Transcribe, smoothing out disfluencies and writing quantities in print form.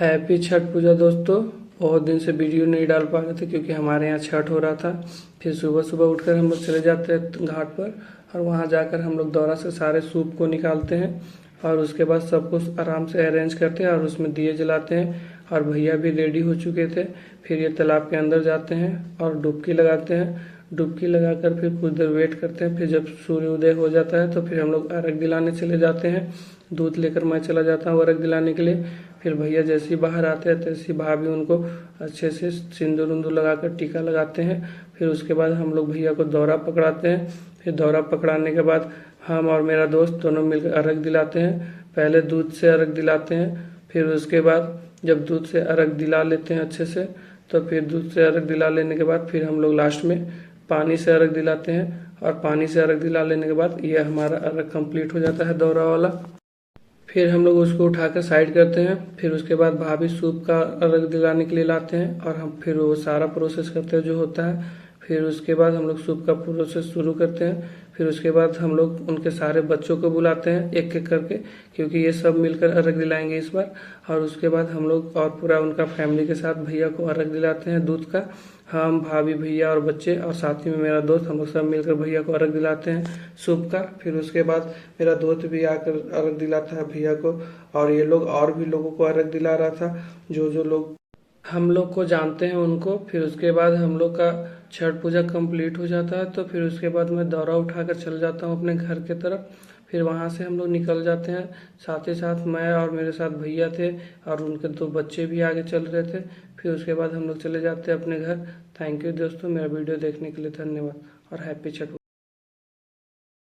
Happy Chhath पूजा दोस्तों। बहुत दिन से वीडियो नहीं डाल पा रहे थे क्योंकि हमारे यहाँ छठ हो रहा था। फिर सुबह सुबह उठकर हम लोग चले जाते हैं घाट पर और वहाँ जाकर हम लोग दौरा से सारे सूप को निकालते हैं और उसके बाद सब कुछ आराम से अरेंज करते हैं और उसमें दिए जलाते हैं। और भैया भी रेडी हो चुके थे। फिर ये तालाब के अंदर जाते हैं और डुबकी लगाते हैं। डुबकी लगाकर फिर कुछ देर वेट करते हैं। फिर जब सूर्योदय हो जाता है तो फिर हम लोग अर्घ दिलाने चले जाते हैं। दूध लेकर मैं चला जाता हूँ अर्घ दिलाने के लिए। फिर भैया जैसे ही बाहर आते हैं तैसे ही भाभी उनको अच्छे से सिंदूर उंदूर लगाकर टीका लगाते हैं। फिर उसके बाद हम लोग भैया को दौरा पकड़ाते हैं। फिर दौरा पकड़ाने के बाद हम और मेरा दोस्त दोनों मिलकर अर्घ दिलाते हैं। पहले दूध से अर्घ दिलाते हैं। फिर उसके बाद जब दूध से अर्घ दिला लेते हैं अच्छे से तो फिर दूध से अर्घ दिला लेने के बाद फिर हम लोग लास्ट में पानी से अर्घ दिलाते हैं। और पानी से अर्घ दिला लेने के बाद ये हमारा अर्घ कंप्लीट हो जाता है दौरा वाला। फिर हम लोग उसको उठाकर साइड करते हैं। फिर उसके बाद भाभी सूप का अर्घ दिलाने के लिए लाते हैं और हम फिर वो सारा प्रोसेस करते हैं जो होता है। फिर उसके बाद हम लोग सूप का प्रोसेस शुरू करते हैं। फिर उसके बाद हम लोग उनके सारे बच्चों को बुलाते हैं एक एक करके, क्योंकि ये सब मिलकर अर्घ दिलाएंगे इस बार। और उसके बाद हम लोग और पूरा उनका फैमिली के साथ भैया को अर्घ दिलाते हैं दूध का। हम भाभी भैया और बच्चे और साथ ही में मेरा दोस्त, हम लोग सब मिलकर भैया को अर्घ दिलाते हैं सूप का। फिर उसके बाद मेरा दोस्त भी आकर अर्घ दिलाता है भैया को। और ये लोग और भी लोगों को अर्घ दिला रहा था जो जो लोग हम लोग को जानते हैं उनको। फिर उसके बाद हम लोग का छठ पूजा कंप्लीट हो जाता है। तो फिर उसके बाद मैं दौरा उठाकर चल जाता हूँ अपने घर के तरफ। फिर वहाँ से हम लोग निकल जाते हैं। साथ ही साथ मैं और मेरे साथ भैया थे और उनके दो बच्चे भी आगे चल रहे थे। फिर उसके बाद हम लोग चले जाते हैं अपने घर। थैंक यू दोस्तों, मेरा वीडियो देखने के लिए धन्यवाद और हैप्पी छठ।